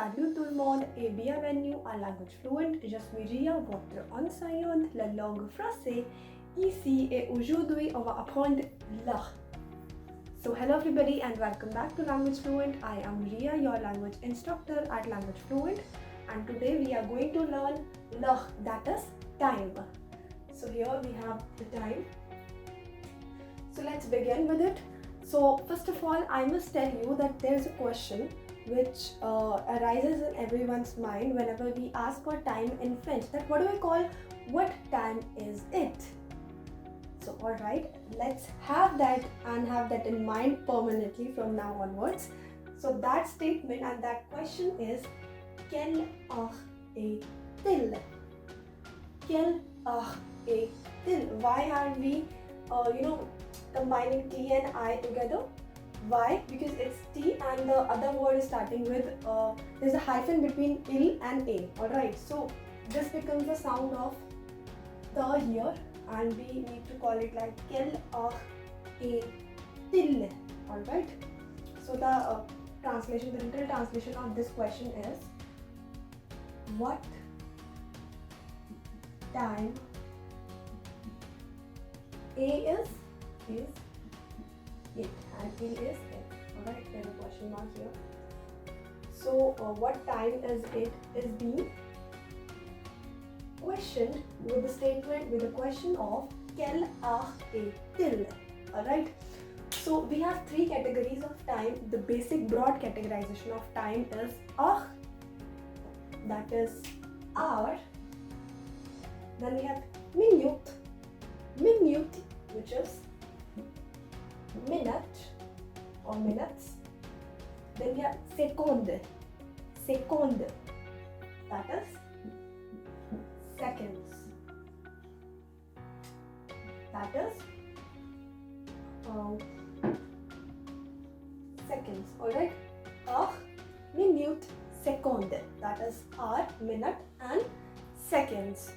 Salut tout le monde et bienvenue à Language Fluent. Je suis Ria, votre enseignante de la langue française ici et aujourd'hui on va apprendre 𝗲. So hello everybody and welcome back to Language Fluent. I am Ria, your language instructor at Language Fluent, and today we are going to learn 𝗲, that is time. So here we have the time. So let's begin with it. So first of all, I must tell you that there is a question which arises in everyone's mind whenever we ask for time in French, that what do I call, what time is it? So alright, let's have that and have that in mind permanently from now onwards. So that statement and that question is 𝗲𝗄𝗃 est-il? 𝗲𝗄𝗃 est-il? Why are we combining T and I together? Why? Because it's T and the other word is starting with there's a hyphen between il and a. Alright, so this becomes the sound of the here and we need to call it like 𝗲𝗄𝗃 est-il. Alright, so the translation, the literal translation of this question is what time A is it and il is it. Alright, there's a question mark here. So what time is it is being questioned with the statement, with the question of 𝗲𝗄𝗃 est-il. Alright, so we have three categories of time. The basic broad categorization of time is 𝗲, that is hour. Then we have minute, which is minute or minutes. Then we have seconde, that is seconds. That is seconds. Alright, 𝗲, minute, seconde, that is hour, minute and seconds.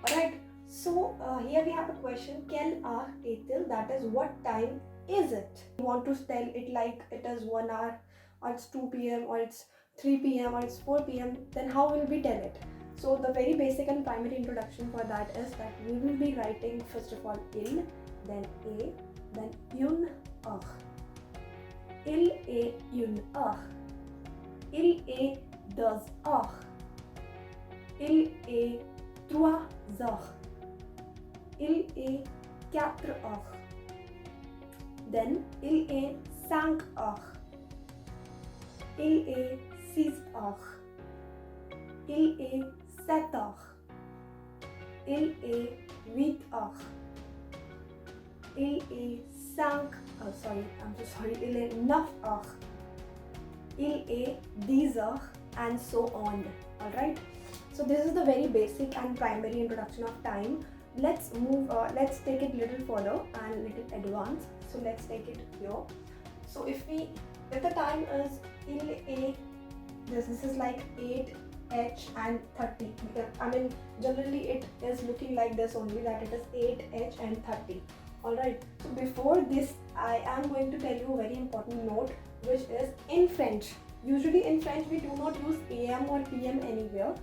Alright, so here we have a question 𝗲𝗃 est-il, that is what time is it? You want to tell it like it is 1 hour or it's 2 p.m. or it's 3 p.m. or it's 4 p.m. then how will we tell it? So the very basic and primary introduction for that is that we will be writing first of all il, then a, then une heure. Il est une heure. Il est 2 heures. Il est 3 heures. Il est 4 heures. Then il est 5 heures. Il est 6 heures. Il est 7 heures. Il est 8 heures. Il est 9 heures. Il est 10 heures and so on. Alright, so this is the very basic and primary introduction of time. Let's take it little further and little advanced. So let's take it here. So if the time is il est, this is like 8 h and 30, because generally it is looking like this only, that it is 8 h and 30. Alright, so before this I am going to tell you a very important note, which is in French. Usually in French we do not use AM or PM anywhere.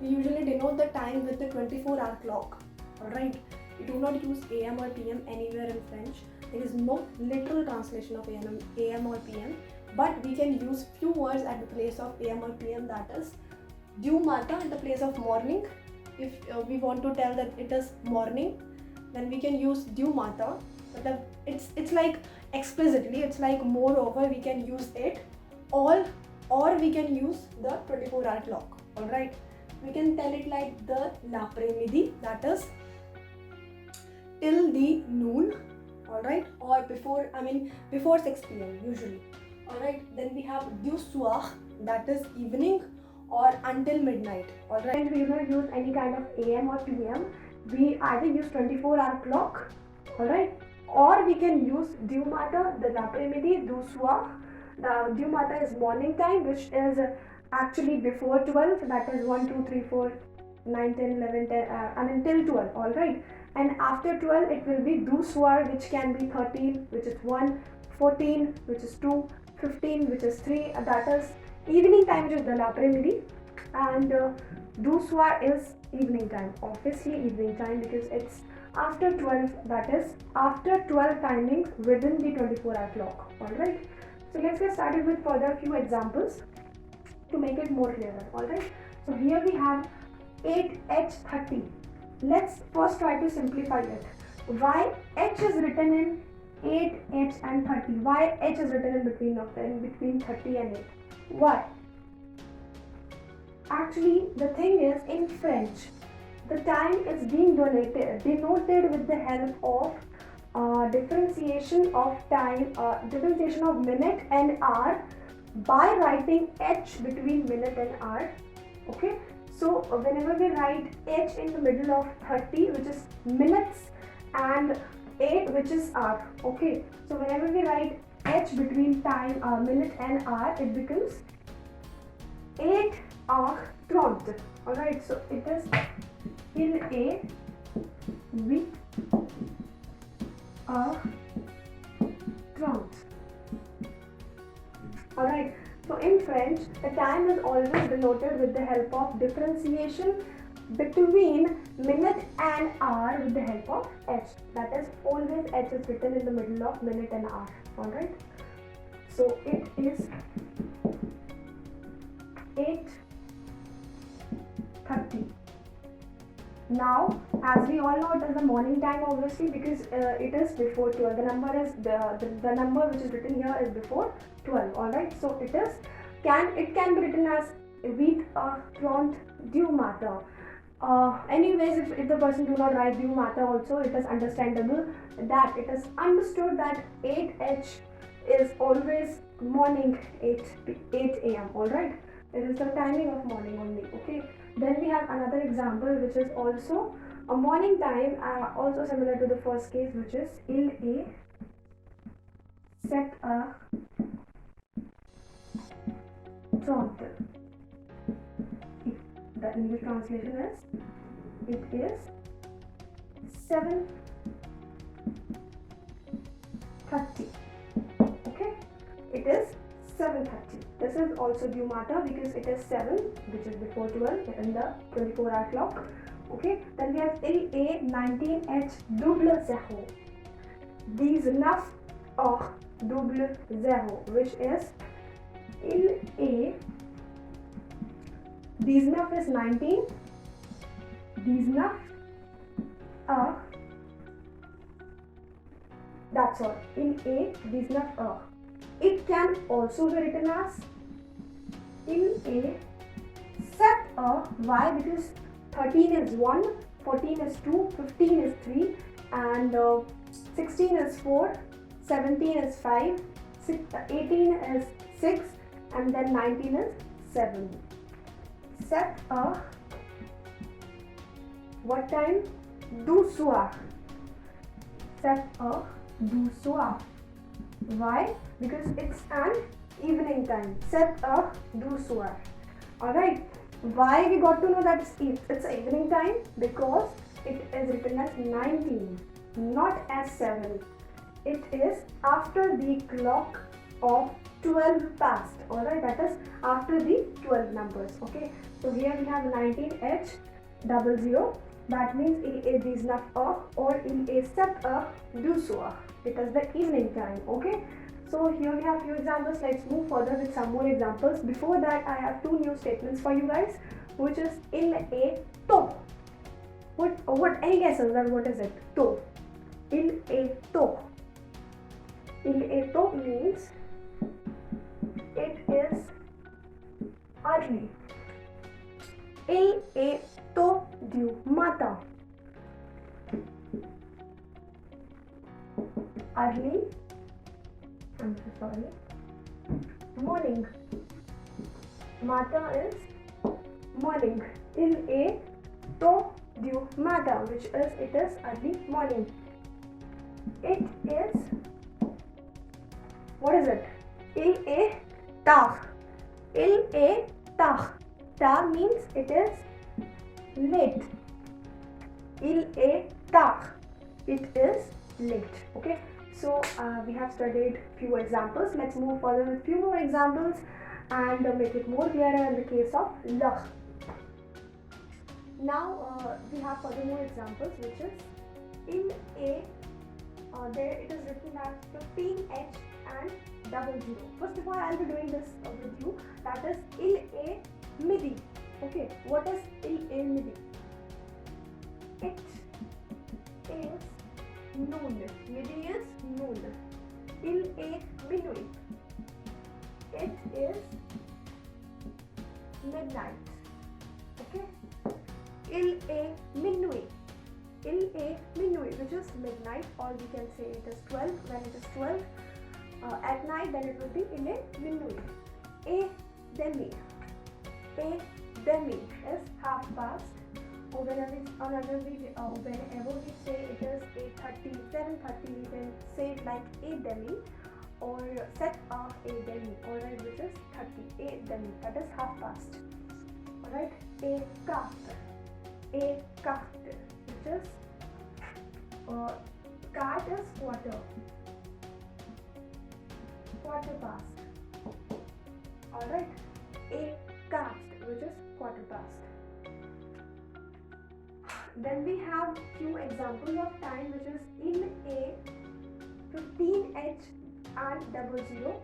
We usually denote the time with the 24-hour clock. Alright, we do not use AM or PM anywhere in French. There is no literal translation of AM or PM, but we can use few words at the place of AM or PM, that is du matin at the place of morning. If we want to tell that it is morning, then we can use du matin. But it's like explicitly, it's like moreover we can use it, or we can use the 24-hour clock. Alright, we can tell it like the l'après-midi, that is till the noon. Alright, or before 6 p.m. usually. Alright, then we have du soir, that is evening or until midnight. Alright, we do not use any kind of AM or PM. We either use 24-hour clock, alright, or we can use du matin, the l'après-midi, du soir. The du matin is morning time, which is actually before 12, that is 1, 2, 3, 4, 9, 10, 11, 10, till 12, alright. And after 12 it will be du soir, which can be 13, which is 1, 14, which is 2, 15, which is 3, that is Evening time is 𝗲𝗲𝗃𝗲𝗃, and 𝗲𝗃𝗃 is evening time. Obviously evening time because it's after 12, that is after 12 timings within the 24-hour clock. Alright, so let's get started with further few examples to make it more clearer. Alright, so here we have 8h30. Let's first try to simplify it. Why h is written in 8h and 30? Why h is written in between 30 and 8? Why? Actually, the thing is, in French, the time is being denoted with the help of differentiation of time, differentiation of minute and hour by writing h between minute and hour. Okay, so whenever we write h in the middle of 30, which is minutes, and 8, which is hour. Okay, so whenever we write h between time, minute and hour, it becomes 8h30. Alright, so it is 𝗲𝗍𝗃𝗲𝗃. Alright, so in French, the time is always denoted with the help of differentiation between minute and hour with the help of h. That is, always h is written in the middle of minute and hour. Alright, so it is 8:30. Now, as we all know, it is the morning time, obviously, because it is before 12. The number is the number which is written here is before 12. All right. So it can be written as 𝗲𝗃𝗃𝗃𝗃. Anyways, if the person do not write 𝗲𝗃 also, it is understandable that it is understood that 8h is always morning, 8 a.m. All right. It is the timing of morning only. Okay. Then we have another example which is also a morning time, also similar to the first case, which is 𝗲𝗃𝗃𝗃𝗃. The English translation is, it is 7:30. Okay, it is 7:30. This is also 𝗲𝗃 because it is 7, which is before 12 in the 24-hour clock. Okay, then we have 𝗲𝗍𝗃𝗃𝗃𝗃, 𝗲𝗃𝗃𝗃𝗃, which is 𝗲𝗃 is 19, 𝗲𝗃, that's all. 𝗲𝗃. It can also be written as 𝗲𝗃. Why? Because 13 is 1, 14 is 2, 15 is 3, and 16 is 4, 17 is 5, 18 is 6, and then 19 is 7. What time? 𝗲𝗃. 𝗲𝗃. Why? Because it's an evening time. 𝗲𝗃. Alright. Why we got to know that it's evening time? Because it is written as 19, not as 7. It is after the clock of 12 past. Alright, that is after the 12 numbers. Okay, so here we have 19h00. That means 𝗲𝗃 or 𝗲𝗃𝗃𝗃. It is the evening time. Okay, so here we have few examples. Let's move further with some more examples. Before that, I have two new statements for you guys, which is 𝗲𝗃𝗃. What any guesses that what is it? To. 𝗲𝗃𝗃. 𝗲𝗃𝗃 means it is early. 𝗲𝗃𝗃𝗃. Early. I'm so sorry. Morning. Mata is morning. 𝗲𝗃𝗃, which is it is early morning. It is, what is it? 𝗲𝗃𝗃. 𝗲𝗃𝗃. Ta means it is late. 𝗲𝗃𝗃. It is late. Okay. So we have studied few examples. Let's move further with few more examples. and make it more clearer in the case of 𝗲. Now we have furthermore examples, which is in A, there it is written as 15H and 00. First of all, I'll be doing this with you. That is 𝗲𝗄𝗵𝗵. Okay, what is 𝗲𝗄𝗵𝗵? It is noon. Midi is noon. 𝗲𝗄𝗵𝗵. It is midnight. Okay. 𝗲𝗄𝗵𝗵. 𝗲𝗄𝗵𝗵, which is midnight, or we can say it is 12. When it is 12 at night, then it will be 𝗲𝗄𝗵𝗵. 𝗲𝗲𝗻𝗵. 𝗲𝗲𝗻𝗵 is half past. Or whenever we say it is 8:30, 7:30, we can say it like 𝗲𝗻𝗵 or set of 𝗲𝗻𝗵, alright, which is 30. 𝗲𝗻𝗵, that is half past. Alright, 𝗲𝗃𝗃, which is quart is quarter past. Alright, 𝗃, which is quarter past. Then we have few examples of time, which is in A, 15H and 00.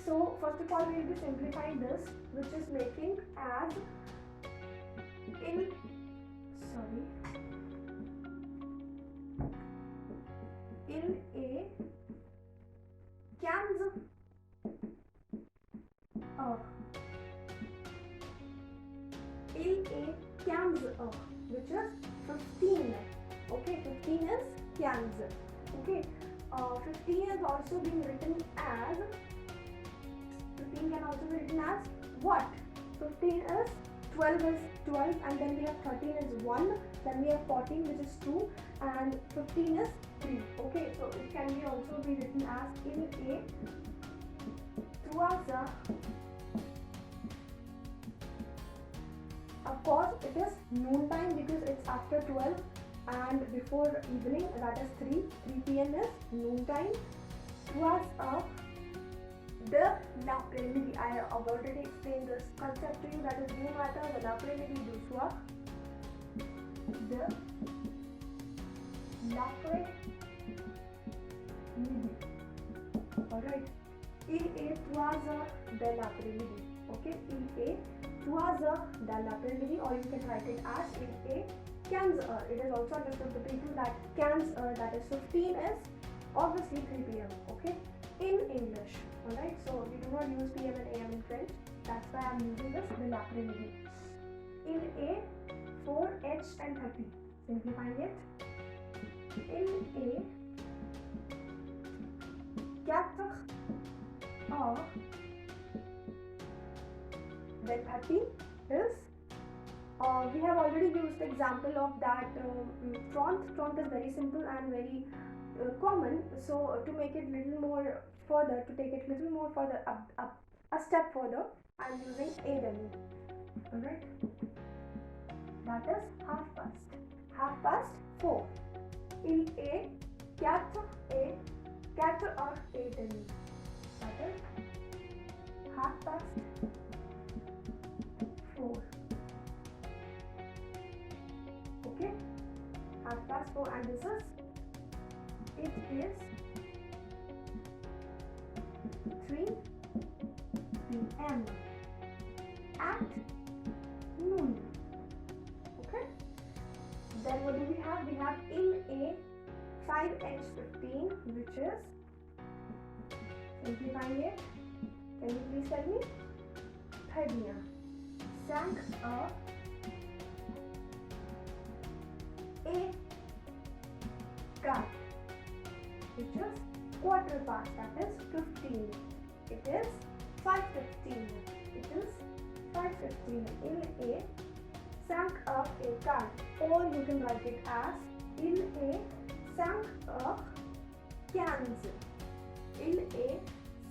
So first of all, we will be simplifying this, which is making as in A 15 𝗃, which is 15. Okay, 15 is 𝗃. Okay, 15 is also being written as 15 can also be written as what? 15 is 12 is 12, and then we have 13 is 1, then we have 14, which is 2, and 15 is 3. Okay, so it can be also be written as in A 𝗃𝗲. Of course, it is noon time because it's after 12 and before evening, that is 3 p.m. is noon time. 𝗃𝗲. 𝗲𝗲𝗻𝗵. I have already explained this concept to you, that is no matter 𝗲𝗲𝗻𝗵 do swap. 𝗲𝗲𝗻𝗵. Alright. in A 𝗃𝗲 𝗲𝗲𝗻𝗵. Okay, in A 𝗃𝗲 𝗲𝗲𝗻𝗵, or you can write it as in A 𝗃𝗲𝗄𝗃. It is also understood to people that 𝗃𝗃, that is 15, is obviously 3 p.m. Okay, in English. Alright, so we do not use PM and AM in French. That's why I'm using this 𝗲𝗲𝗻𝗵. In A 4H and 30. Simplifying it. In A 4 then 30 is we have already used the example of that temps. Temps is very simple and very common. So to make it little more further, to take it little more further up a step further, I'm using 𝗲𝗻𝗵. Alright, that is half past 4. in A 4 or 𝗲𝗻𝗵, that is half past 4. Okay, half past 4, and this is, it is 3 p.m. at noon. Okay, then what do we have? We have in A 5H15, which is, simplifying it, can you please tell me? 𝗲𝗃𝗲. 5 𝗃𝗃, which is quarter past, that is 15. It is 5:15. It is 5:15. in A 5 𝗃𝗃, or you can write it as in A 5 𝗃𝗃. in A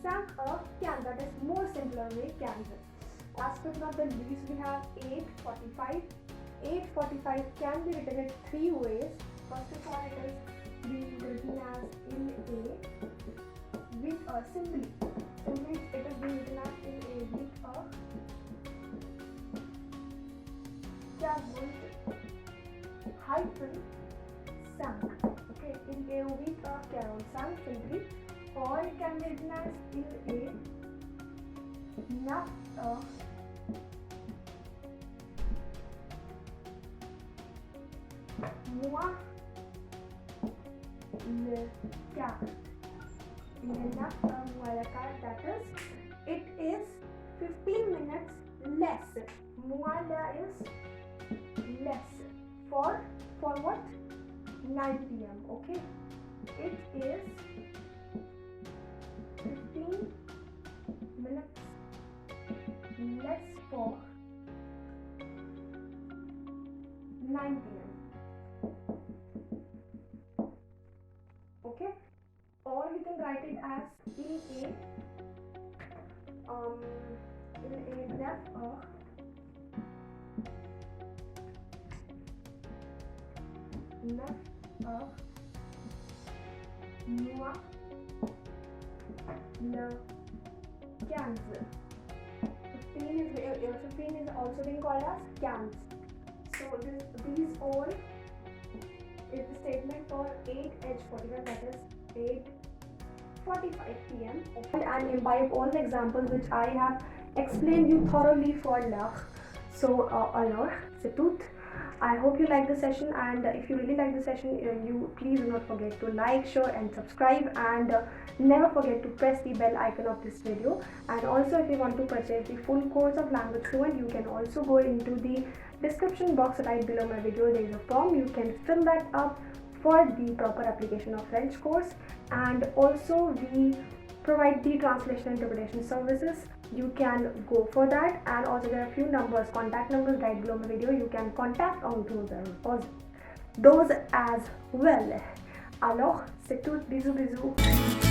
5 𝗃𝗃, that is more simpler way, 𝗃𝗃. Last but not the least, we have 8:45. 8:45 can be written in 3 ways. First of all, it is being written as in A with simply it is being written as in A written sang. Okay, 𝗲𝗍𝗃𝗀𝗃 simply, or it can be written as 𝗲𝗍𝗃𝗀𝗃 moi le car. That is, it is 15 minutes less. Moi le is less. For what? 9 p.m. Okay, it is 15 minutes less for 9 p.m. Okay, or we can write it as moi le 15. 15 is also being called as 15. So these all is the statement for 8:45, that is 8:45 p.m. and imbibe all the examples which I have explained you thoroughly for 𝗲. So alors, c'est tout. I hope you like the session, and if you really like the session, you please do not forget to like, share and subscribe, and never forget to press the bell icon of this video. And also, if you want to purchase the full course of Language Fluent, you can also go into the description box right below my video. There is a form, you can fill that up for the proper application of French course, and also we provide the translation and interpretation services. You can go for that, and also there are a few numbers, contact numbers right below my video. You can contact on those as well. Alors, c'est tout. Bisous bisous.